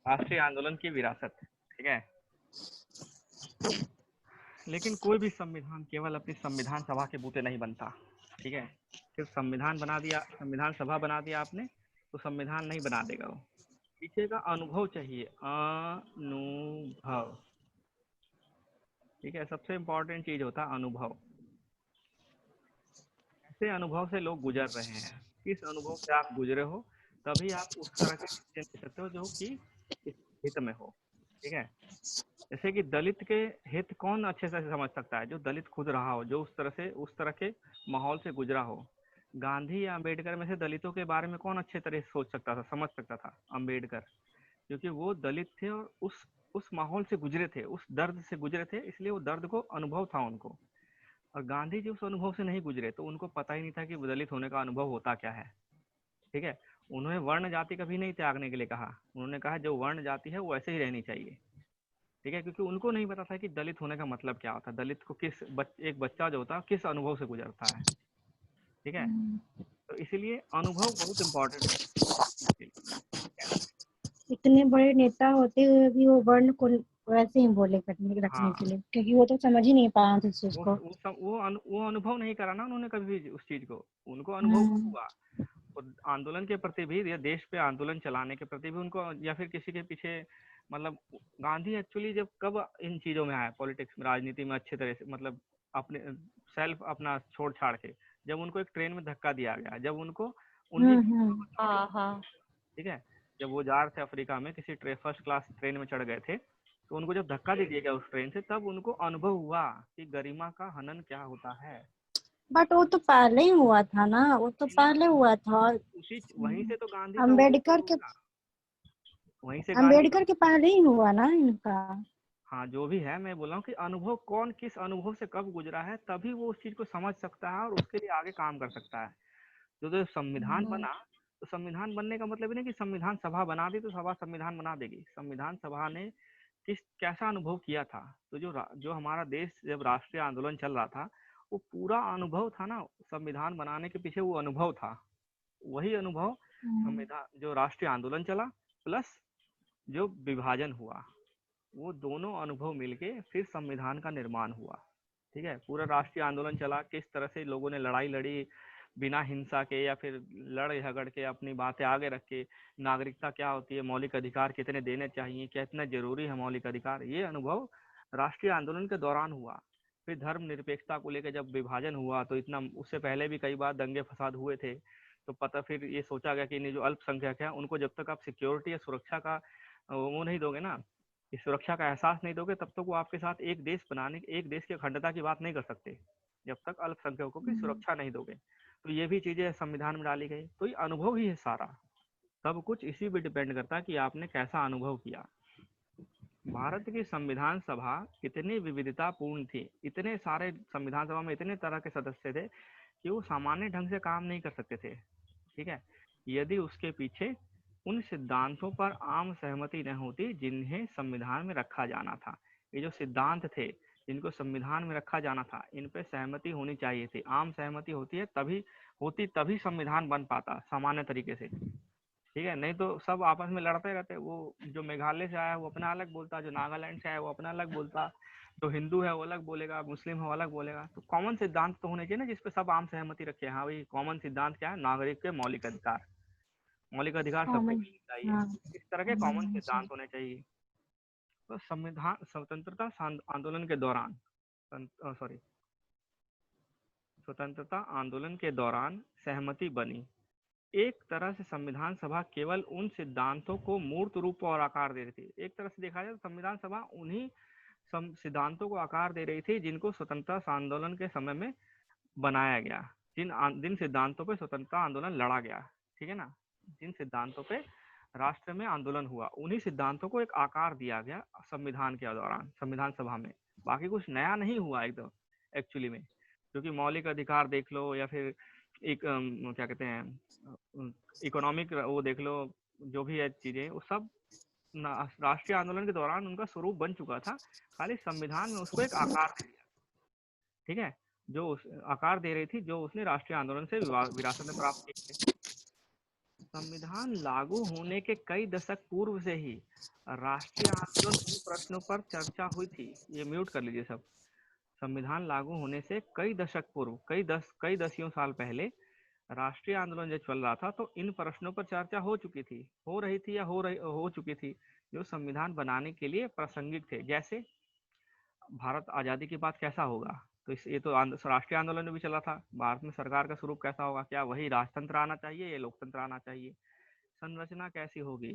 राष्ट्रीय आंदोलन की विरासत, ठीक है। लेकिन कोई भी संविधान केवल अपनी संविधान सभा के बूते नहीं बनता, ठीक है। सिर्फ संविधान बना दिया, संविधान सभा बना दिया आपने तो संविधान नहीं बना देगा वो। पीछे का अनुभव चाहिए, अनुभव, ठीक है। सबसे इम्पोर्टेंट चीज होता है अनुभव। ऐसे अनुभव से लोग गुजर रहे हैं, किस अनुभव से आप गुजरे हो, तभी आप उस तरह के डिसीजन ले सकते हो जो कि इस हित में हो, ठीक है। जैसे कि दलित के हित कौन अच्छे से समझ सकता है? जो दलित खुद रहा हो, जो उस तरह के माहौल से गुजरा हो। गांधी या अम्बेडकर में से दलितों के बारे में कौन अच्छे तरह से सोच सकता था, समझ सकता था? अम्बेडकर, क्योंकि वो दलित थे और उस माहौल से गुजरे थे, उस दर्द से गुजरे थे, इसलिए वो दर्द को अनुभव था उनको। और गांधी जी उस अनुभव से नहीं गुजरे तो उनको पता ही नहीं था कि दलित होने का अनुभव होता क्या है, ठीक है। उन्होंने वर्ण जाति कभी नहीं त्यागने के लिए कहा, उन्होंने कहा जो वर्ण जाति है वो ऐसे ही रहनी चाहिए, ठीक है। क्योंकि उनको नहीं पता था कि दलित होने का मतलब क्या होता है, दलित को एक बच्चा जो होता है किस अनुभव से गुजरता है, ठीक है। तो इसीलिए अनुभव बहुत इंपॉर्टेंट है। इतने बड़े नेता होते हुए भी वो वर्ण को वैसे ही बोले करने रखने हाँ, के लिए, क्योंकि वो तो समझ ही नहीं पाया था इस चीज को। वो अनुभव नहीं करा ना उन्होंने कभी भी उस चीज को, उनको अनुभव कब हम्म। हुआ? और आंदोलन के प्रति भी या देश पे आंदोलन चलाने के प्रति भी उनको, या फिर किसी के पीछे, मतलब गांधी एक्चुअली जब कब इन चीजों में आया, पॉलिटिक्स में, राजनीति में अच्छे तरह से, मतलब अपने सेल्फ अपना छोड़ छाड़ के, जब उनको एक ट्रेन में धक्का दिया गया, जब उनको उन्हीं बच्चों के, हाँ हाँ ठीक है, जब वो जा रहे थे अफ्रीका में किसी फर्स्ट क्लास ट्रेन में चढ़ गए थे, तो उनको जब धक्का दे दिया गया उस ट्रेन से, तब उनको अनुभव हुआ कि गरिमा का हनन क्या होता है। बट वो तो पहले ही हुआ था ना, वो तो पहले हुआ था। उसी वहीं से तो गांधी का वो अम्बेडकर शुरू के हुआ, वहीं से गांधी का। अम्बेडकर के पहले ही हुआ ना इनका। हाँ, जो भी है, मैं बोल रहा हूँ कि अनुभव, कौन किस अनुभव से कब गुजरा है, तभी वो उस चीज को समझ सकता है और उसके लिए आगे काम कर सकता है। जो संविधान बना, तो संविधान बनने का मतलब ही नहीं कि संविधान सभा बना दी तो सभा संविधान बना देगी। संविधान सभा ने कैसा अनुभव किया था? तो जो हमारा देश जब राष्ट्रीय आंदोलन चल रहा था, वो पूरा अनुभव था ना, संविधान बनाने के पीछे वो अनुभव था। वही अनुभव संविधान, जो राष्ट्रीय आंदोलन चला प्लस जो विभाजन हुआ, वो दोनों अनुभव मिलके फिर संविधान का निर्माण हुआ, ठीक है। पूरा राष्ट्रीय आंदोलन चला, किस तरह से लोगों ने लड़ाई लड़ी, बिना हिंसा के या फिर लड़ झगड़ के, अपनी बातें आगे रख के, नागरिकता क्या होती है, मौलिक अधिकार कितने देने चाहिए, क्या इतना जरूरी है मौलिक अधिकार, ये अनुभव राष्ट्रीय आंदोलन के दौरान हुआ। फिर धर्मनिरपेक्षता को लेकर जब विभाजन हुआ, तो इतना, उससे पहले भी कई बार दंगे फसाद हुए थे, तो पता फिर ये सोचा गया कि जो अल्पसंख्यक है उनको जब तक आप सिक्योरिटी या सुरक्षा का वो नहीं दोगे ना, इस सुरक्षा का एहसास नहीं दोगे, तब तक वो आपके साथ एक देश बनाने, एक देश की अखंडता की बात नहीं कर सकते, जब तक अल्पसंख्यकों की सुरक्षा नहीं दोगे। तो ये भी चीजें संविधान में डाली गई, तो ये अनुभव ही है सारा, सब कुछ इसी पे डिपेंड करता है कि आपने कैसा अनुभव किया। भारत की संविधान सभा कितनी विविधतापूर्ण थी, इतने सारे संविधान सभा में इतने तरह के सदस्य थे कि वो सामान्य ढंग से काम नहीं कर सकते थे, ठीक है, यदि उसके पीछे उन सिद्धांतों पर आम सहमति न होती जिन्हें संविधान में रखा जाना था। ये जो सिद्धांत थे जिनको संविधान में रखा जाना था, इन पे सहमति होनी चाहिए थी, आम सहमति होती है तभी संविधान बन पाता सामान्य तरीके से, ठीक है। नहीं तो सब आपस में लड़ते रहते, वो जो मेघालय से आया वो अपना अलग बोलता, जो नागालैंड से आया वो अपना अलग बोलता, जो हिंदू है वो अलग बोलेगा, मुस्लिम है वो अलग बोलेगा। तो कॉमन सिद्धांत तो होने चाहिए ना जिसपे सब आम सहमति रखे। हाँ भाई, कॉमन सिद्धांत क्या है? नागरिक के मौलिक अधिकार, मौलिक अधिकार सबको कॉमन। मिलने चाहिए, हाँ। इस तरह के कॉमन सिद्धांत होने चाहिए। तो संविधान स्वतंत्रता आंदोलन के दौरान, सॉरी, स्वतंत्रता आंदोलन के दौरान सहमति बनी। एक तरह से संविधान सभा केवल उन सिद्धांतों को मूर्त रूप और आकार दे रही थी। एक तरह से देखा जाए तो संविधान सभा उन्हीं सिद्धांतों को आकार दे रही थी जिनको स्वतंत्रता आंदोलन के समय में बनाया गया, जिन सिद्धांतों पे स्वतंत्रता आंदोलन लड़ा गया, ठीक है ना, जिन सिद्धांतों पे राष्ट्र में आंदोलन हुआ, उन्हीं सिद्धांतों को एक आकार दिया गया संविधान के दौरान, संविधान सभा में। बाकी कुछ नया नहीं हुआ एकदम एक्चुअली में, क्योंकि मौलिक अधिकार देख लो या फिर एक क्या कहते हैं, इकोनॉमिक वो देख लो, जो भी है चीजें, वो सब राष्ट्रीय आंदोलन के दौरान उनका स्वरूप बन चुका था, खाली संविधान में उसको एक आकार दे दिया, ठीक है, जो आकार दे रही थी जो उसने राष्ट्रीय आंदोलन से विरासत में प्राप्त की थी। संविधान लागू होने के कई दशक पूर्व से ही राष्ट्रीय आंदोलन इन प्रश्नों पर चर्चा हुई थी। ये म्यूट कर लीजिए सब। संविधान लागू होने से कई दशक पूर्व, कई दसियों साल पहले राष्ट्रीय आंदोलन जब चल रहा था तो इन प्रश्नों पर चर्चा हो चुकी थी, हो रही थी या हो चुकी थी, जो संविधान बनाने के लिए प्रासंगिक थे। जैसे भारत आज़ादी के बाद कैसा होगा, तो ये तो राष्ट्रीय आंदोलन में भी चला था। भारत में सरकार का स्वरूप कैसा होगा, क्या वही राजतंत्र आना चाहिए या लोकतंत्र आना चाहिए, संरचना कैसी होगी,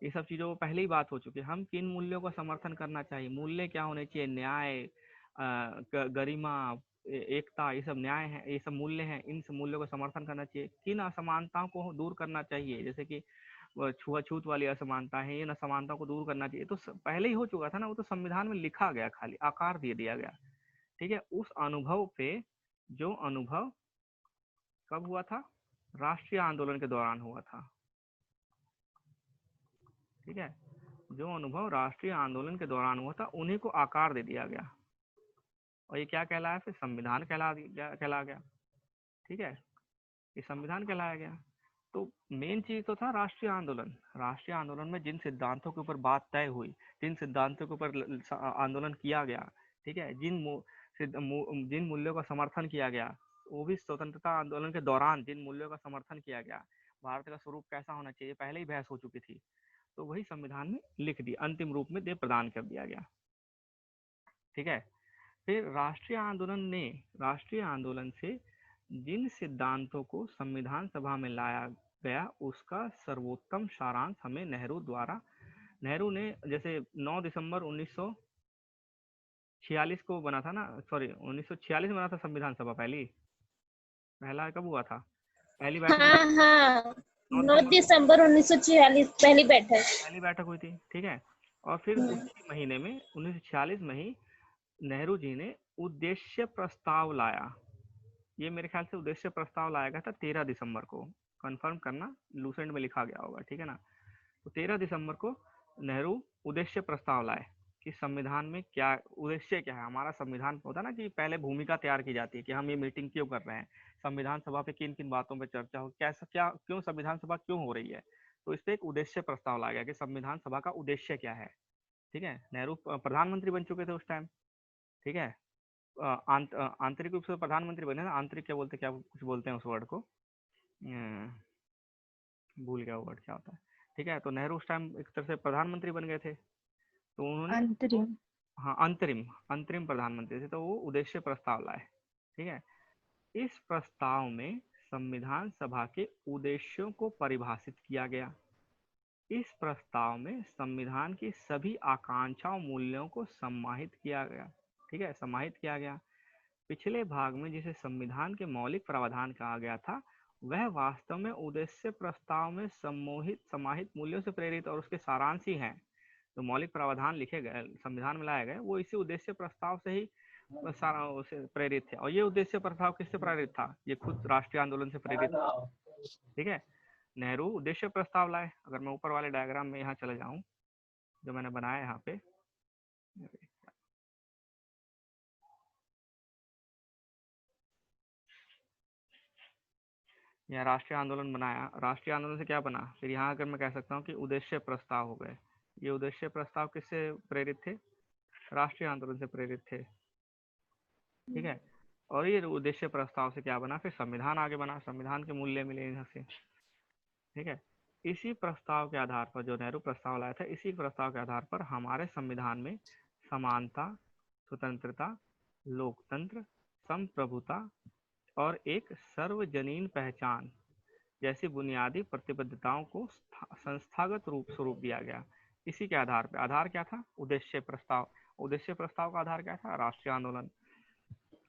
ये सब चीज़ों को पहले ही बात हो चुकी है। हम किन मूल्यों का समर्थन करना चाहिए, मूल्य क्या होने चाहिए, न्याय, गरिमा, एकता, ये सब न्याय है, ये सब मूल्य हैं, इन सब मूल्यों का समर्थन करना चाहिए। किन असमानताओं को दूर करना चाहिए, जैसे कि छुआछूत वाली असमानता है, इन असमानताओं को दूर करना चाहिए, तो पहले ही हो चुका था ना, वो तो संविधान में लिखा गया, खाली आकार दे दिया गया। ठीक है, उस अनुभव पे, जो अनुभव कब हुआ था, राष्ट्रीय आंदोलन के दौरान हुआ था। ठीक है, जो अनुभव राष्ट्रीय आंदोलन के दौरान हुआ था उन्हीं को आकार दे दिया गया, और ये क्या कहलाया, फिर संविधान कहला गया। ठीक है, ये संविधान कहलाया गया। तो मेन चीज तो था राष्ट्रीय आंदोलन। राष्ट्रीय आंदोलन में जिन सिद्धांतों के ऊपर बात तय हुई, जिन सिद्धांतों के ऊपर आंदोलन किया गया, ठीक है, जिन मूल्यों का समर्थन किया गया, वो भी स्वतंत्रता आंदोलन के दौरान जिन मूल्यों का समर्थन किया गया, भारत का स्वरूप कैसा होना चाहिए, पहले ही बहस हो चुकी थी, तो वही संविधान में लिख दिया, अंतिम रूप में दे प्रदान कर दिया गया। ठीक है, फिर राष्ट्रीय आंदोलन से जिन सिद्धांतों को संविधान सभा में लाया गया, उसका सर्वोत्तम सारांश हमें नेहरू ने, जैसे 9 दिसंबर 1946 को बना था ना, सॉरी 1946 में बना था संविधान सभा, पहला कब हुआ था, पहली बैठक? हाँ हाँ, 9 दिसंबर 1946 पहली बैठक हुई थी। ठीक है, और फिर उसी महीने में 1946 में ही नेहरू जी ने उद्देश्य प्रस्ताव लाया। ये मेरे ख्याल से उद्देश्य प्रस्ताव लाया गया था 13 दिसंबर को, कंफर्म करना, लूसेंट में लिखा गया होगा। ठीक है ना, तो 13 दिसंबर को नेहरू उद्देश्य प्रस्ताव लाए कि संविधान में क्या उद्देश्य, क्या है हमारा संविधान। होता ना कि पहले भूमिका तैयार की जाती है कि हम ये मीटिंग क्यों कर रहे हैं, संविधान सभा पे किन किन बातों पे चर्चा हो, कैसा क्या क्यों संविधान सभा क्यों हो रही है, तो इस पर एक उद्देश्य प्रस्ताव लाया गया कि संविधान सभा का उद्देश्य क्या है। ठीक है, नेहरू प्रधानमंत्री बन चुके थे उस टाइम। ठीक है, आंतरिक रूप से प्रधानमंत्री बने ना, आंतरिक क्या कुछ बोलते हैं उस वर्ड को, भूल गया वर्ड क्या होता है। ठीक है, तो नेहरू उस टाइम एक तरह से प्रधानमंत्री बन गए थे, तो उन्होंने अंतरिम, हाँ अंतरिम प्रधानमंत्री थे, तो वो उद्देश्य प्रस्ताव लाए। ठीक है, इस प्रस्ताव में संविधान सभा के उद्देश्यों को परिभाषित किया गया। इस प्रस्ताव में संविधान की सभी आकांक्षाओं मूल्यों को समाहित किया गया। ठीक है, समाहित किया गया। पिछले भाग में जिसे संविधान के मौलिक प्रावधान कहा गया था, वह वास्तव में उद्देश्य प्रस्ताव में समाहित मूल्यों से प्रेरित और उसके सारांश ही हैं। जो मौलिक प्रावधान लिखे गए, संविधान में लाए गए, वो इसी उद्देश्य प्रस्ताव से ही सारा से प्रेरित थे। और ये उद्देश्य प्रस्ताव किससे प्रेरित था, ये खुद राष्ट्रीय आंदोलन से प्रेरित था। ठीक है, नेहरू उद्देश्य प्रस्ताव लाए। अगर मैं ऊपर वाले डायग्राम में यहाँ चले जाऊं, जो मैंने बनाया यहाँ पे, यहाँ राष्ट्रीय आंदोलन बनाया, राष्ट्रीय आंदोलन से क्या बना, फिर यहाँ अगर मैं कह सकता हूँ कि उद्देश्य प्रस्ताव हो गए। ये उद्देश्य प्रस्ताव किससे प्रेरित थे, राष्ट्रीय आंदोलन से प्रेरित थे। ठीक है, और ये उद्देश्य प्रस्ताव से क्या बना, फिर संविधान आगे बना, संविधान के मूल्य मिले यहाँ से। ठीक है, इसी प्रस्ताव के आधार पर, जो नेहरू प्रस्ताव लाया था, इसी प्रस्ताव के आधार पर हमारे संविधान में समानता, स्वतंत्रता, लोकतंत्र, संप्रभुता और एक सार्वजनीन पहचान जैसी बुनियादी प्रतिबद्धताओं को संस्थागत स्वरूप दिया गया। इसी के आधार पर, आधार क्या था, उद्देश्य प्रस्ताव। उद्देश्य प्रस्ताव का आधार क्या था, राष्ट्रीय आंदोलन।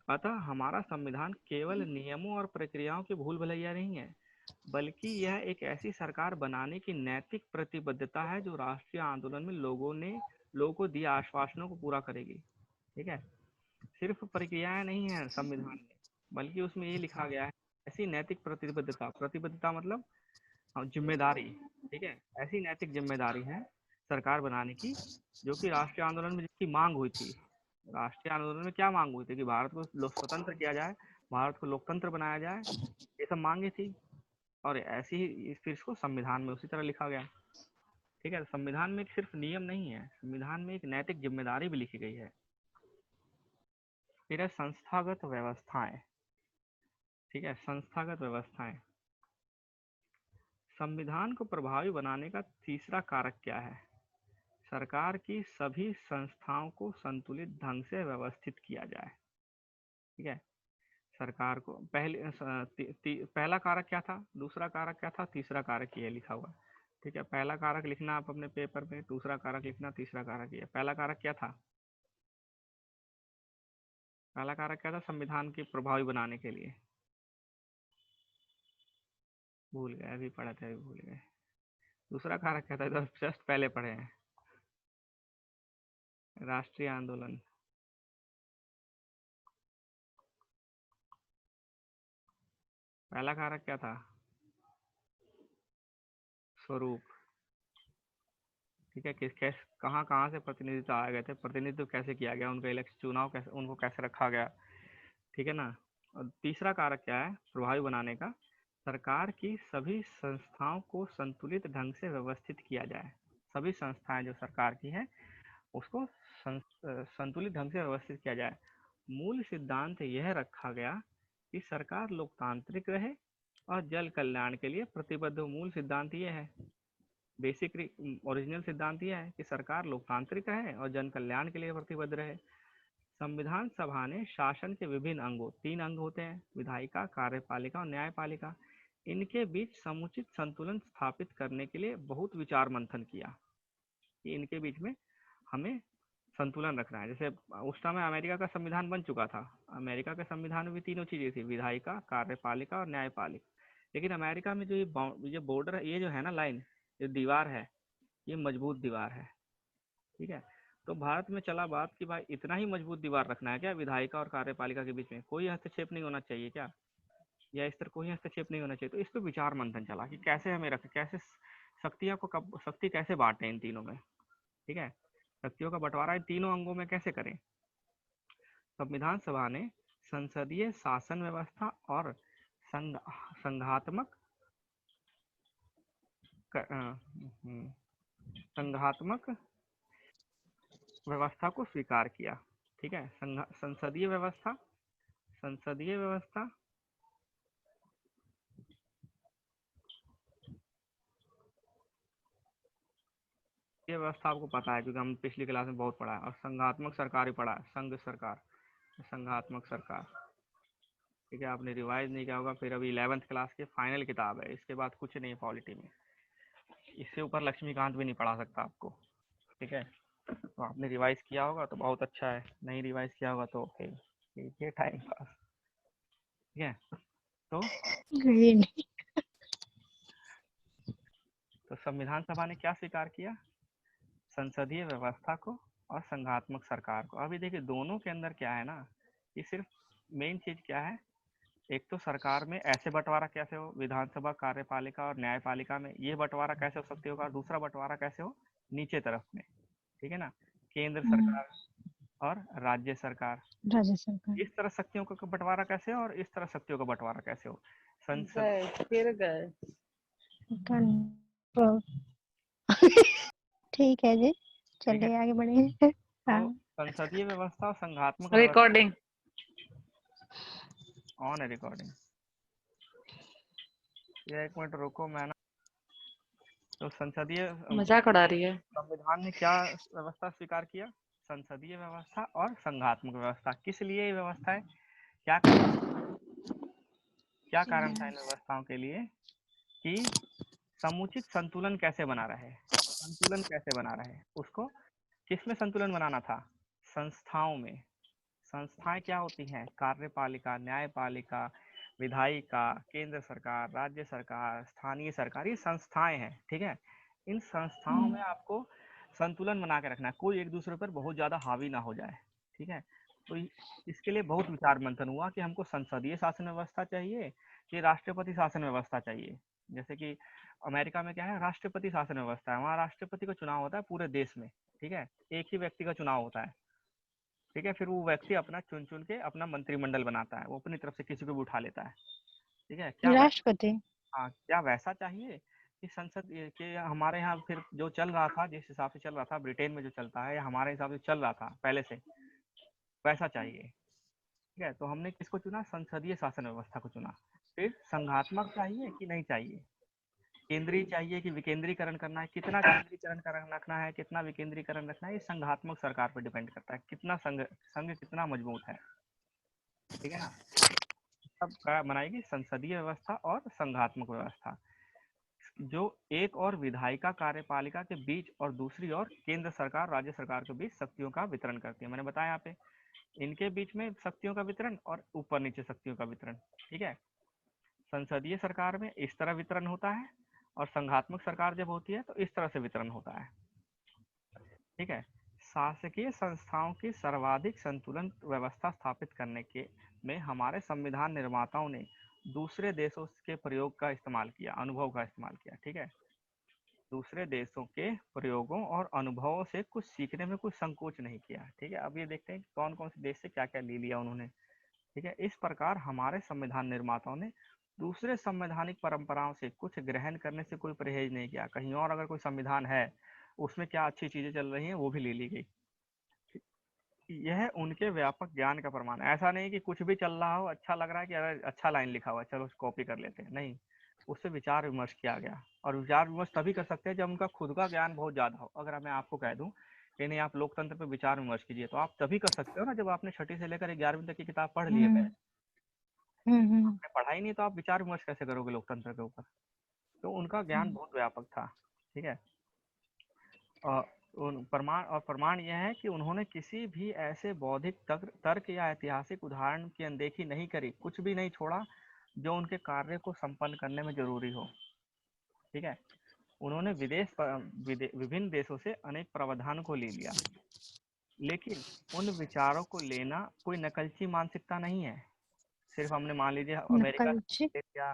अतः हमारा संविधान केवल नियमों और प्रक्रियाओं की भूल भुलैया नहीं है, बल्कि यह एक ऐसी सरकार बनाने की नैतिक प्रतिबद्धता है जो राष्ट्रीय आंदोलन में लोगों को दिए आश्वासनों को पूरा करेगी। ठीक है, सिर्फ प्रक्रियाएं नहीं है संविधान में, बल्कि उसमें ये लिखा गया है ऐसी नैतिक प्रतिबद्धता, प्रतिबद्धता मतलब जिम्मेदारी। ठीक है, ऐसी नैतिक जिम्मेदारी है सरकार बनाने की, जो कि राष्ट्रीय आंदोलन में जिसकी मांग हुई थी। राष्ट्रीय आंदोलन में क्या मांग हुई थी कि भारत को स्वतंत्र किया जाए, भारत को लोकतंत्र बनाया जाए, ये सब मांगे थी। और ऐसी ही फिर इसको संविधान में उसी तरह लिखा गया। ठीक है, संविधान में सिर्फ नियम नहीं है, संविधान में एक नैतिक जिम्मेदारी भी लिखी गई है। फिर है संस्थागत व्यवस्थाएं। ठीक है, संस्थागत व्यवस्थाएं। संविधान को प्रभावी बनाने का तीसरा कारक क्या है? सरकार की सभी संस्थाओं को संतुलित ढंग से व्यवस्थित किया जाए। ठीक है, सरकार को पहला कारक क्या था, दूसरा कारक क्या था, तीसरा कारक ये लिखा हुआ। ठीक है, पहला कारक लिखना आप अपने पेपर में, दूसरा कारक लिखना, तीसरा कारक ये। पहला कारक क्या था? पहला कारक क्या था संविधान के प्रभावी बनाने के लिए? भूल गए, अभी पढ़े थे, अभी भूल गए। दूसरा कारक क्या था? जस्ट पहले पढ़े हैं, राष्ट्रीय आंदोलन। पहला कारक क्या था? स्वरूप। ठीक है, किस कैसे कहाँ कहाँ से प्रतिनिधित्व आए गए थे, प्रतिनिधित्व कैसे किया गया, उनका इलेक्शन चुनाव कैसे, उनको कैसे रखा गया। ठीक है ना। और तीसरा कारक क्या है प्रभावी बनाने का? सरकार की सभी संस्थाओं को संतुलित ढंग से व्यवस्थित किया जाए। सभी संस्थाएं जो सरकार की हैं उसको संतुलित ढंग से व्यवस्थित किया जाए। मूल सिद्धांत यह रखा गया कि सरकार लोकतांत्रिक रहे और जन कल्याण के लिए प्रतिबद्ध हो। मूल सिद्धांत ये है, बेसिक ओरिजिनल सिद्धांत यह है कि सरकार लोकतांत्रिक रहे और जन कल्याण के लिए प्रतिबद्ध रहे। संविधान सभा ने शासन के विभिन्न अंगों, 3 अंग होते हैं, विधायिका, कार्यपालिका और न्यायपालिका, इनके बीच समुचित संतुलन स्थापित करने के लिए बहुत विचार मंथन किया कि इनके बीच में हमें संतुलन रखना है। जैसे उस समय अमेरिका का संविधान बन चुका था, अमेरिका के संविधान में भी तीनों चीजें थी, विधायिका, कार्यपालिका और न्यायपालिका। लेकिन अमेरिका में जो ये बॉर्डर, ये जो है ना लाइन, ये दीवार है, ये मजबूत दीवार है। ठीक है, तो भारत में चला बात कि भाई इतना ही मजबूत दीवार रखना है क्या विधायिका और कार्यपालिका के बीच में, कोई हस्तक्षेप नहीं होना चाहिए क्या, या इस तरह कोई हस्तक्षेप नहीं होना चाहिए। तो इस पर विचार मंथन चला कि कैसे हमें रखें, कैसे शक्तियों को, कब शक्ति कैसे बांटे इन तीनों में। ठीक है, शक्तियों का बंटवारा इन तीनों अंगों में कैसे करें। संविधान सभा ने संसदीय शासन व्यवस्था और संघात्मक संघात्मक व्यवस्था को स्वीकार किया। ठीक है, संसदीय व्यवस्था, संसदीय व्यवस्था ये व्यवस्था आपको पता है क्योंकि हम पिछली क्लास में बहुत पढ़ा है। और संघात्मक सरकार ही पढ़ा है, संघ सरकार, संघात्मक सरकार। ठीक है, आपने रिवाइज नहीं किया होगा, फिर अभी 11th क्लास की फाइनल किताब है, इसके बाद कुछ नहीं पॉलिटी में, इससे ऊपर लक्ष्मीकांत भी नहीं पढ़ा सकता आपको। ठीक है, तो आपने रिवाइज किया होगा तो बहुत अच्छा है, नहीं रिवाइज किया होगा तो फिर कीजिए टाइम पास। ठीक है, तो संविधान सभा ने क्या स्वीकार किया? संसदीय व्यवस्था को और संघात्मक सरकार को। अभी देखिए दोनों के अंदर क्या है ना, कि सिर्फ मेन चीज क्या है, एक तो सरकार में ऐसे बंटवारा कैसे हो, विधानसभा, कार्यपालिका और न्यायपालिका में ये बंटवारा कैसे हो सकती होगा, दूसरा बंटवारा कैसे हो नीचे तरफ में। ठीक है ना, केंद्र सरकार और राज्य सरकार, राज्य सरकार। इस तरह शक्तियों का बंटवारा कैसे हो और इस तरह शक्तियों का बंटवारा कैसे हो। गए फिर गए। ठीक है जी, चलिए आगे बढ़े। तो संसदीय व्यवस्था और संघात्मक रिकॉर्डिंग ऑन है, रिकॉर्डिंग। ये 1 मिनट रुको, मैं ना, तो संसदीय मजाक उड़ा रही है। संविधान ने क्या व्यवस्था स्वीकार किया? संसदीय व्यवस्था और संघात्मक व्यवस्था। किस लिए ये व्यवस्था है, क्या कारण था इन व्यवस्थाओं के लिए? कि समुचित संतुलन कैसे बना रहे, संतुलन कैसे बना रहे, उसको किसमें संतुलन बनाना था? संस्थाओं में। संस्थाएं क्या होती हैं? कार्यपालिका, न्यायपालिका, विधायिका, केंद्र सरकार, राज्य सरकार, स्थानीय सरकार, ये संस्थाएं हैं। ठीक है, इन संस्थाओं में आपको संतुलन बना के रखना है, कोई एक दूसरे पर बहुत ज्यादा हावी ना हो जाए। ठीक है, तो इसके लिए बहुत विचार मंथन हुआ कि हमको संसदीय शासन व्यवस्था चाहिए कि राष्ट्रपति शासन व्यवस्था चाहिए। जैसे कि अमेरिका में क्या है, राष्ट्रपति शासन व्यवस्था है, वहाँ राष्ट्रपति का चुनाव होता है पूरे देश में। ठीक है, एक ही व्यक्ति का चुनाव होता है। ठीक है, फिर वो व्यक्ति अपना चुन चुन के अपना मंत्रिमंडल बनाता है, वो अपनी तरफ से किसी को भी उठा लेता है। ठीक है, क्या राष्ट्रपति हाँ, क्या वैसा चाहिए कि संसद के हमारे यहाँ फिर जो चल रहा था, जिस हिसाब से चल रहा था ब्रिटेन में जो चलता है, या हमारे हिसाब से चल रहा था पहले से, वैसा चाहिए। ठीक है, तो हमने किसको चुना? संसदीय शासन व्यवस्था को चुना। फिर संघात्मक चाहिए कि नहीं चाहिए, केंद्रीय चाहिए कि विकेंद्रीकरण करना है, कितना केंद्रीकरण रखना है, कितना विकेंद्रीकरण रखना है, ये संघात्मक सरकार पर डिपेंड करता है, कितना संघ कितना मजबूत है। ठीक है ना, सब का बनाएगी संसदीय व्यवस्था और संघात्मक व्यवस्था, जो एक और विधायिका कार्यपालिका के बीच और दूसरी ओर केंद्र सरकार राज्य सरकार के बीच शक्तियों का वितरण करती है। मैंने बताया यहाँ पे इनके बीच में शक्तियों का वितरण और ऊपर नीचे शक्तियों का वितरण। ठीक है, संसदीय सरकार में इस तरह वितरण होता है और संघात्मक सरकार जब होती है तो इस तरह से वितरण होता है। ठीक है, शासकीय संस्थाओं की सर्वाधिक संतुलन व्यवस्था स्थापित करने के में हमारे संविधान निर्माताओं ने दूसरे देशों के प्रयोग का इस्तेमाल किया, अनुभव का इस्तेमाल किया। ठीक है, दूसरे देशों के प्रयोगों और अनुभवों से कुछ सीखने में कुछ संकोच नहीं किया। ठीक है, अब ये देखते हैं कि कौन कौन से देश से क्या क्या ले लिया उन्होंने। ठीक है, इस प्रकार हमारे संविधान निर्माताओं ने दूसरे संवैधानिक परंपराओं से कुछ ग्रहण करने से कोई परहेज नहीं किया। कहीं और अगर कोई संविधान है उसमें क्या अच्छी चीजें चल रही हैं वो भी ले ली गई। यह उनके व्यापक ज्ञान का प्रमाण है। ऐसा नहीं कि कुछ भी चल रहा हो, अच्छा लग रहा है कि अरे अच्छा लाइन लिखा हुआ है चलो कॉपी कर लेते हैं, नहीं, उससे विचार विमर्श किया गया। और विचार विमर्श तभी कर सकते हैं जब उनका खुद का ज्ञान बहुत ज्यादा हो। अगर मैं आपको कह दूं कि नहीं आप लोकतंत्र पर विचार विमर्श कीजिए, तो आप तभी कर सकते हो ना जब आपने छठी से लेकर 11वीं तक की किताब पढ़ ली है पहले। आपने पढ़ा ही नहीं तो आप विचार विमर्श कैसे करोगे लोकतंत्र के ऊपर? तो उनका ज्ञान बहुत व्यापक था। ठीक है, प्रमाण यह है कि उन्होंने किसी भी ऐसे बौद्धिक तर्क या ऐतिहासिक उदाहरण की अनदेखी नहीं करी, कुछ भी नहीं छोड़ा जो उनके कार्य को संपन्न करने में जरूरी हो। ठीक है, उन्होंने विभिन्न देशों से अनेक प्रावधान को ले लिया, लेकिन उन विचारों को लेना कोई नकलची मानसिकता नहीं है। सिर्फ हमने मान लीजिए अमेरिका से ले लिया,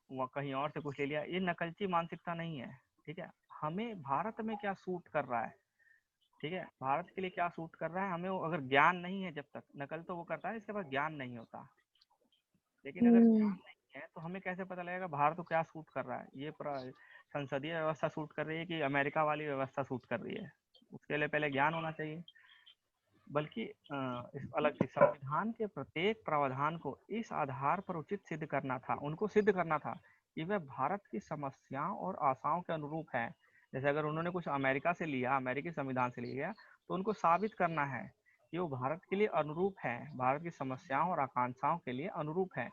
कहीं और से कुछ ले लिया, ये नकलची मानसिकता नहीं है। ठीक है, हमें भारत में क्या सूट कर रहा है, ठीक है, भारत के लिए क्या सूट कर रहा है, हमें अगर ज्ञान नहीं है, जब तक नकल तो वो करता है इसके पास ज्ञान नहीं होता, लेकिन अगर ज्ञान नहीं है तो हमें कैसे पता लगेगा भारत को क्या सूट कर रहा है, ये संसदीय व्यवस्था सूट कर रही है कि अमेरिका वाली व्यवस्था सूट कर रही है, उसके लिए पहले ज्ञान होना चाहिए। बल्कि इस अलग से संविधान के प्रत्येक प्रावधान को इस आधार पर उचित सिद्ध करना था, उनको सिद्ध करना था कि वह भारत की समस्याओं और आशाओं के अनुरूप है। जैसे अगर उन्होंने कुछ अमेरिका से लिया, अमेरिकी संविधान से लिया, तो उनको साबित करना है कि वो भारत के लिए अनुरूप है, भारत की समस्याओं और आकांक्षाओं के लिए अनुरूप है।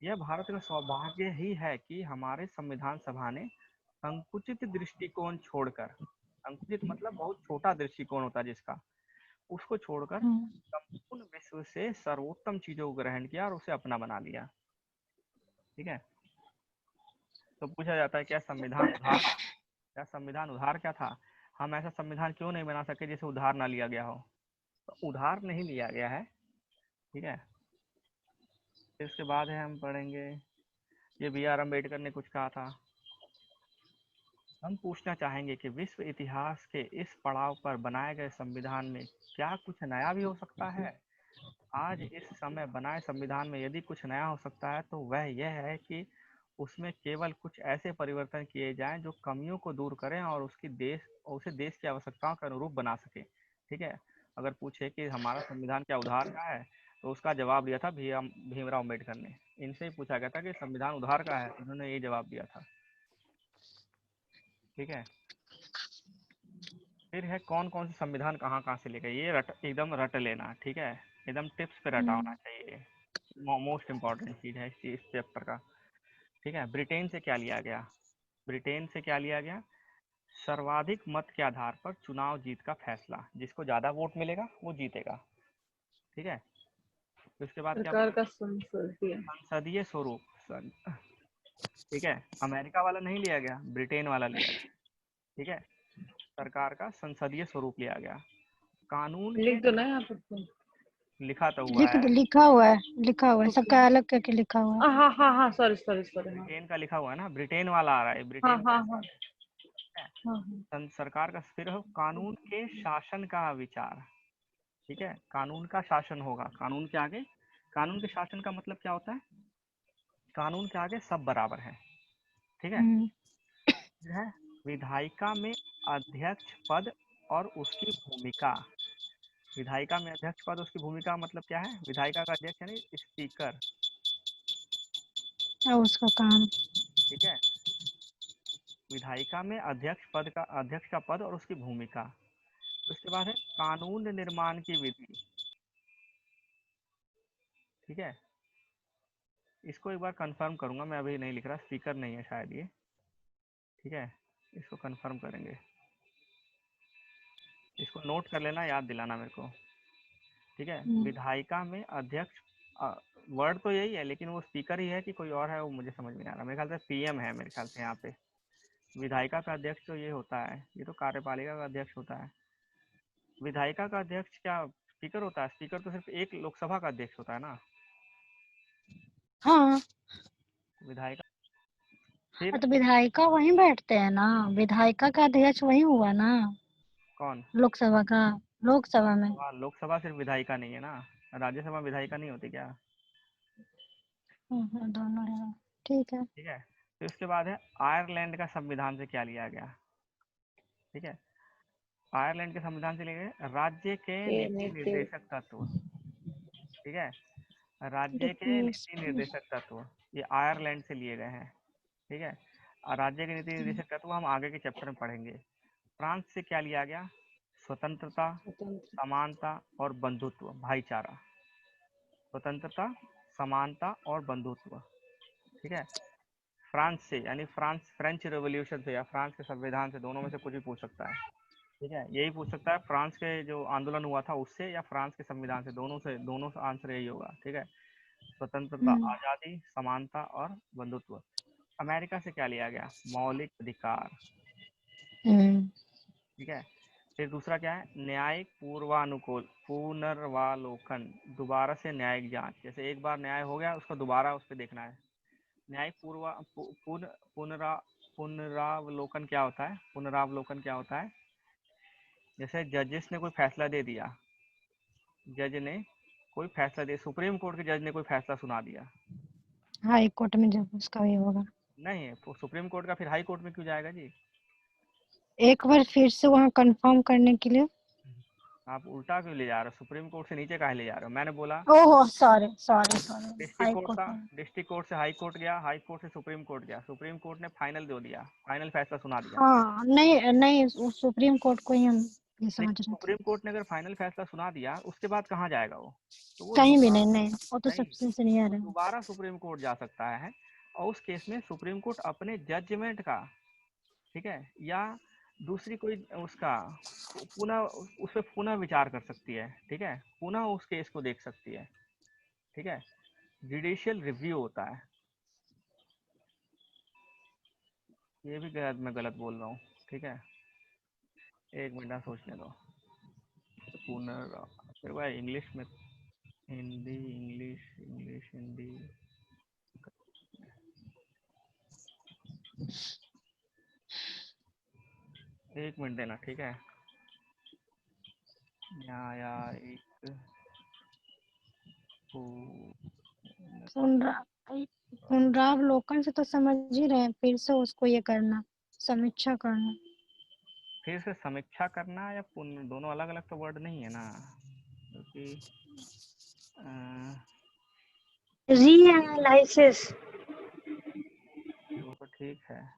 यह भारत का सौभाग्य ही है कि हमारे संविधान सभा ने संकुचित दृष्टिकोण छोड़कर, संकुचित मतलब बहुत छोटा दृष्टिकोण होता है जिसका, उसको छोड़कर संपूर्ण विश्व से सर्वोत्तम चीजों को ग्रहण किया और उसे अपना बना लिया। ठीक है, तो पूछा जाता है क्या संविधान उधार क्या था? हम ऐसा संविधान क्यों नहीं बना सके जिसे उधार ना लिया गया हो? तो उधार नहीं लिया गया है। ठीक है, फिर उसके बाद है हम पढ़ेंगे, ये बी आर अम्बेडकर ने कुछ कहा था। हम पूछना चाहेंगे कि विश्व इतिहास के इस पड़ाव पर बनाए गए संविधान में क्या कुछ नया भी हो सकता है? आज इस समय बनाए संविधान में यदि कुछ नया हो सकता है तो वह यह है कि उसमें केवल कुछ ऐसे परिवर्तन किए जाएं जो कमियों को दूर करें और उसे देश की आवश्यकताओं के अनुरूप बना सके। ठीक है, अगर पूछे कि हमारा संविधान क्या उधार का है, तो उसका जवाब दिया था भीमराव अम्बेडकर ने। इनसे ही पूछा गया था कि संविधान उधार का है, इन्होंने ये जवाब दिया था। ठीक है, फिर है कौन कौन से संविधान कहाँ कहाँ से लेकर, ये एकदम रट लेना। ठीक है, एकदम टिप्स पे रटा होना चाहिए, मोस्ट इम्पॉर्टेंट चीज है इस चैप्टर का। ठीक है, ब्रिटेन से क्या लिया गया? ब्रिटेन से क्या लिया गया? सर्वाधिक मत के आधार पर चुनाव जीत का फैसला, जिसको ज्यादा वोट मिलेगा वो जीतेगा। ठीक है, तो इसके बाद क्या सरकार का संसदीय स्वरूप। ठीक है, अमेरिका वाला नहीं लिया गया, ब्रिटेन वाला लिया गया। ठीक है, सरकार का संसदीय स्वरूप लिया गया। कानून के लिख दो ना यहाँ पर, लिखा तो हुआ है, लिखा हुआ है, सबका अलग करके लिखा हुआ है। हाँ हाँ हाँ, सॉरी सॉरी सॉरी, ब्रिटेन का लिखा हुआ है ना, ब्रिटेन वाला आ रहा है, हाँ ब्रिटेन हाँ हाँ हाँ, सरकार का फिर हो कानून के शासन का विचार। ठीक है, कानून का शासन होगा, कानून के आगे, कानून के शासन का मतलब क्या होता है? कानून के आगे सब बराबर है। ठीक है। फिर है विधायिका में अध्यक्ष पद और उसकी भूमिका। विधायिका में अध्यक्ष पद उसकी भूमिका मतलब क्या है? विधायिका का अध्यक्ष यानी स्पीकर, और उसका काम। ठीक है। विधायिका में अध्यक्ष का पद और उसकी भूमिका। उसके बाद है कानून निर्माण की विधि, ठीक है। इसको एक बार कंफर्म करूंगा, मैं अभी नहीं लिख रहा, स्पीकर नहीं है शायद ये, ठीक है। इसको कंफर्म करेंगे, इसको नोट कर लेना, याद दिलाना मेरे को, ठीक है। विधायिका में अध्यक्ष, वर्ड तो यही है लेकिन वो स्पीकर ही है कि कोई और है वो मुझे समझ में नहीं आ रहा। मेरे ख्याल से पीएम है मेरे ख्याल से यहाँ पे। विधायिका का अध्यक्ष तो ये होता है, ये तो कार्यपालिका का अध्यक्ष होता है। विधायिका का अध्यक्ष क्या स्पीकर होता है? स्पीकर तो सिर्फ एक लोकसभा का अध्यक्ष होता है ना। हाँ, विधायिका फिर तो विधायिका वहीं बैठते हैं ना, विधायिका का अध्यक्ष वही हुआ ना कौन? लोकसभा का, लोकसभा में। हाँ, लोकसभा सिर्फ विधायिका नहीं है ना, राज्यसभा विधायिका नहीं होती क्या? दोनों है, ठीक है। ठीक है। फिर उसके बाद है आयरलैंड का संविधान से क्या लिया गया, ठीक है। आयरलैंड के संविधान से लिए गए राज्य के नीति निर्देशक तत्व, ठीक है। राज्य के नीति निर्देशक तत्व ये आयरलैंड से लिए गए हैं, ठीक है। और राज्य के नीति निर्देशक तत्व हम आगे के चैप्टर में पढ़ेंगे। फ्रांस से क्या लिया गया? स्वतंत्रता, समानता और बंधुत्व, भाईचारा। स्वतंत्रता, समानता और बंधुत्व, ठीक है। फ्रांस से यानी फ्रेंच रेवोल्यूशन से या फ्रांस के संविधान से, दोनों में से कुछ भी पूछ सकता है, ठीक है। यही पूछ सकता है फ्रांस के जो आंदोलन हुआ था उससे या फ्रांस के संविधान से, दोनों से आंसर यही होगा, ठीक है। स्वतंत्रता, आजादी, समानता और बंधुत्व। अमेरिका से क्या लिया गया? मौलिक अधिकार, ठीक है। फिर दूसरा क्या है? न्यायिक पूर्वानुकूल पुनर्वालोकन, दोबारा से न्यायिक जांच, जैसे एक बार न्याय हो गया उसको दोबारा उस पर देखना है। न्यायिक पुनरावलोकन क्या होता है? पुनरावलोकन क्या होता है? जैसे जजेस ने कोई फैसला दे दिया, जज ने कोई फैसला दिया, सुप्रीम कोर्ट के जज ने कोई फैसला सुना दिया, हाई कोर्ट में जब उसका भी होगा। नहीं सुप्रीम कोर्ट का फिर हाई कोर्ट में क्यों जाएगा जी? एक बार फिर से वहाँ कंफर्म करने के लिए। आप उल्टा क्यों ले जा रहे हो? सुप्रीम कोर्ट से नीचे काहे ले जा रहे हो? मैंने बोला ओहो, sorry sorry sorry, district high court court था, में। डिस्ट्रिक्ट कोर्ट से हाई कोर्ट गया, हाई कोर्ट से सुप्रीम कोर्ट गया, सुप्रीम कोर्ट ने फाइनल दे दिया, फाइनल फैसला सुना दिया। हाँ, नहीं नहीं, सुप्रीम कोर्ट को ही हम ये समझ रहे थे। सुप्रीम कोर्ट ने अगर फाइनल फैसला सुना दिया उसके बाद कहाँ जाएगा वो? तो वो कहीं भी दोबारा, नहीं, नहीं वो तो नहीं, सबसे सीनियर है। दोबारा सुप्रीम कोर्ट जा सकता है, और उस केस में सुप्रीम कोर्ट अपने जजमेंट का, ठीक है, या दूसरी कोई उसका पुनः उस पर पुनः विचार कर सकती है, ठीक है, पुनः उस केस को देख सकती है, ठीक है। जुडिशियल रिव्यू होता है, ये भी मैं गलत बोल रहा हूँ, ठीक है। एक मिनट सोचने दो। पुनः फिर वह इंग्लिश में, हिंदी इंग्लिश, इंग्लिश हिंदी, एक मिनट देना, ठीक है। न्यायिक पुनरावलोकन से तो समझ ही रहे हैं, फिर से उसको ये करना, समीक्षा करना। फिर से समीक्षा करना या पुनः, दोनों अलग अलग तो वर्ड नहीं है ना, क्योंकि रीएनालाइसिस। वो तो ठीक है।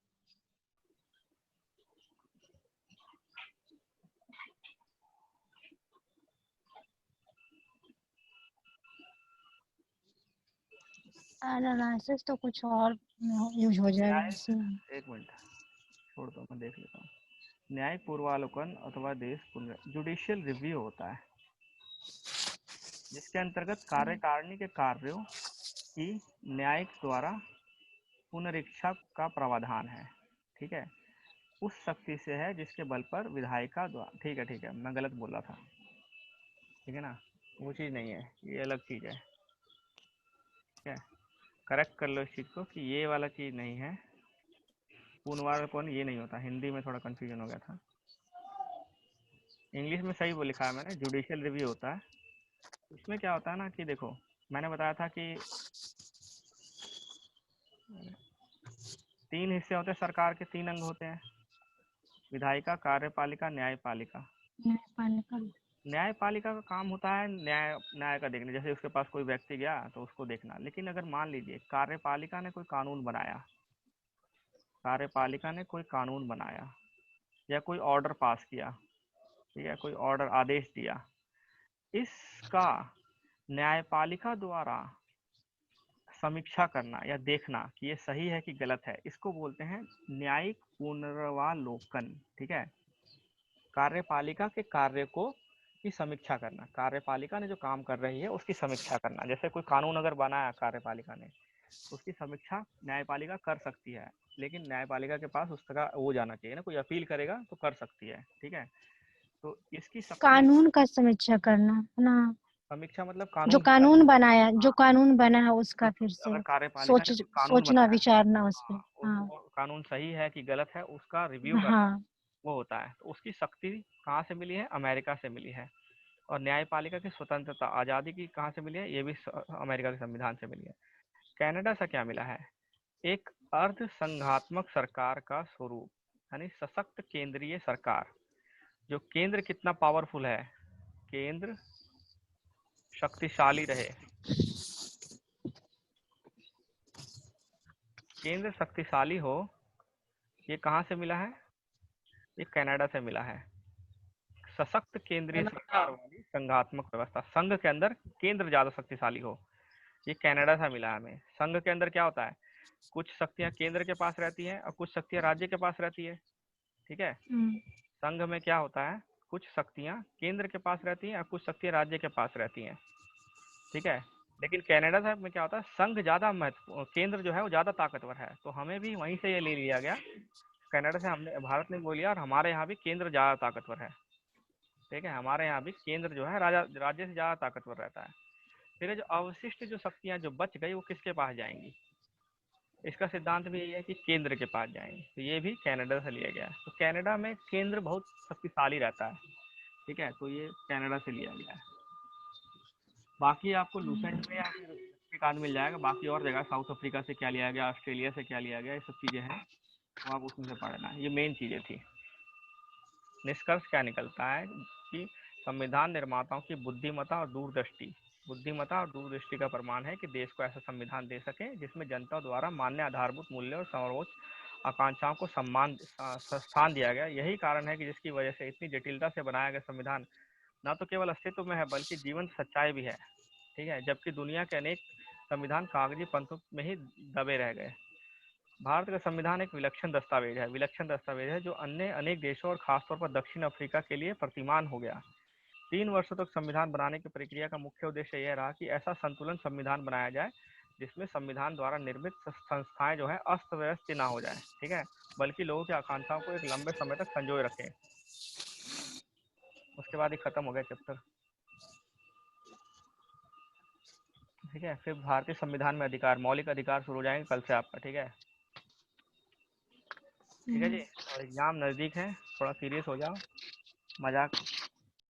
एनालिसिस तो कुछ और यूज हो जाएगा इसमें। एक मिनट छोड़ दो, मैं देख लेता हूँ। न्यायिक पूर्वालोकन अथवा देश जुडिशियल रिव्यू होता है, जिसके अंतर्गत कार्यकारिणी के कार्यों की न्यायिक द्वारा पुनरीक्षा का प्रावधान है, ठीक है। उस शक्ति से है जिसके बल पर विधायिका द्वारा, ठीक है, मैं गलत बोला था, ठीक है ना, वो चीज़ नहीं है, ये अलग चीज़ है, ठीक है। करेक्ट कर लो इस चीज़ को कि ये वाला चीज़ नहीं है, पुनर्वालोकन ये नहीं होता। हिंदी में थोड़ा कंफ्यूजन हो गया था, इंग्लिश में सही वो लिखा है मैंने, जुडिशियल रिव्यू होता है। उसमें क्या होता है ना कि देखो, मैंने बताया था कि तीन हिस्से होते हैं सरकार के, तीन अंग होते हैं, विधायिका, कार्यपालिका, न्यायपालिका। न्यायपालिका। न्यायपालिका का काम होता है न्याय न्याय का देखना, जैसे उसके पास कोई व्यक्ति गया तो उसको देखना। लेकिन अगर मान लीजिए कार्यपालिका ने कोई कानून बनाया, कार्यपालिका ने कोई कानून बनाया या कोई ऑर्डर पास किया, ठीक है, कोई ऑर्डर आदेश दिया, इसका न्यायपालिका द्वारा समीक्षा करना या देखना कि ये सही है कि गलत है, इसको बोलते हैं न्यायिक पुनरावलोकन। ठीक है, कार्यपालिका के कार्य को की समीक्षा करना, कार्यपालिका ने जो काम कर रही है उसकी समीक्षा करना। जैसे कोई कानून अगर बनाया कार्यपालिका ने, उसकी समीक्षा न्यायपालिका कर सकती है, लेकिन न्यायपालिका के पास उस तरह वो जाना चाहिए ना, कोई अपील करेगा तो कर सकती है। ठीक है, तो इसकी कानून का समीक्षा करना है ना, समीक्षा मतलब जो कानून बनाया, जो कानून बना है उसका फिर से अगर कार्यपालिका ने कानून सोचना बनाया, विचारना उस पे। हाँ वो कानून सही है कि गलत है उसका रिव्यू करना, हाँ। वो होता है। तो उसकी शक्ति कहाँ से मिली है? अमेरिका से मिली है। और न्यायपालिका की स्वतंत्रता आज़ादी की कहाँ से मिली है? ये भी अमेरिका के संविधान से मिली है। कनाडा से क्या मिला है? एक अर्ध संघात्मक सरकार का स्वरूप, यानी सशक्त केंद्रीय सरकार। जो केंद्र कितना पावरफुल है, केंद्र शक्तिशाली रहे, केंद्र शक्तिशाली हो, ये कहाँ से मिला है? ये कनाडा से मिला है। सशक्त केंद्रीय सरकार वाली संघात्मक व्यवस्था, संघ के अंदर केंद्र ज्यादा शक्तिशाली हो, ये कनाडा से मिला है हमें। संघ के अंदर क्या होता है? कुछ शक्तियां केंद्र के पास रहती हैं और कुछ शक्तियां राज्य के पास रहती है। ठीक है, संघ में क्या होता है? कुछ शक्तियां केंद्र के पास रहती हैं और कुछ शक्तियां राज्य के पास रहती हैं। ठीक है, लेकिन कनाडा साहब में क्या होता है? संघ ज्यादा महत्व, केंद्र जो है वो ज्यादा ताकतवर है, तो हमें भी वहीं से ये ले लिया गया, कनाडा से हमने, भारत ने बोल लिया और हमारे यहाँ भी केंद्र ज्यादा ताकतवर है। ठीक है, हमारे यहाँ भी केंद्र जो है राज्य से ज्यादा ताकतवर रहता है। फिर जो अवशिष्ट जो शक्तियां जो बच गई वो किसके पास जाएंगी? इसका सिद्धांत भी यही है कि केंद्र के पास जाएंगे। तो ये भी कनाडा से लिया गया है। तो कनाडा में केंद्र बहुत शक्तिशाली रहता है। ठीक है, तो ये कनाडा से लिया गया है। बाकी आपको लूसेंट में या फिर कार्ड मिल जाएगा, बाकी और जगह साउथ अफ्रीका से क्या लिया गया, ऑस्ट्रेलिया से क्या लिया गया, ये सब चीज़ें हैं, तो आप उसमें से पढ़ना। ये मेन चीज़ें थी। निष्कर्ष क्या निकलता है कि संविधान निर्माताओं की बुद्धिमत्ता और दूरदृष्टि, बुद्धिमत्ता और दूरदृष्टि का प्रमाण है कि देश को ऐसा संविधान दे सके जिसमें जनता द्वारा मान्य आधारभूत मूल्य और सर्वोच्च आकांक्षाओं को स्थान दिया गया। यही कारण है कि जिसकी वजह से इतनी जटिलता से बनाया गया संविधान न तो केवल अस्तित्व में है बल्कि जीवन सच्चाई भी है। ठीक है, जबकि दुनिया के अनेक संविधान कागजी पंथों में ही दबे रह गए। भारत का संविधान एक विलक्षण दस्तावेज है जो अन्य अनेक देशों और खासतौर पर दक्षिण अफ्रीका के लिए प्रतिमान हो गया। 3 वर्षों तक संविधान बनाने की प्रक्रिया का मुख्य उद्देश्य यह रहा कि ऐसा संतुलन संविधान बनाया जाए जिसमें संविधान द्वारा निर्मित संस्थाएं जो है अस्त व्यस्त ना हो जाए। ठीक है, बल्कि लोगों की आकांक्षाओं को एक लंबे समय तक संजोए रखें। उसके बाद ही खत्म हो गया चैप्टर। ठीक है, फिर भारतीय संविधान में अधिकार, मौलिक अधिकार शुरू हो जाएंगे कल से आपका। ठीक है, ठीक है जी। और एग्जाम नज़दीक है, थोड़ा सीरियस हो जाओ, मजाक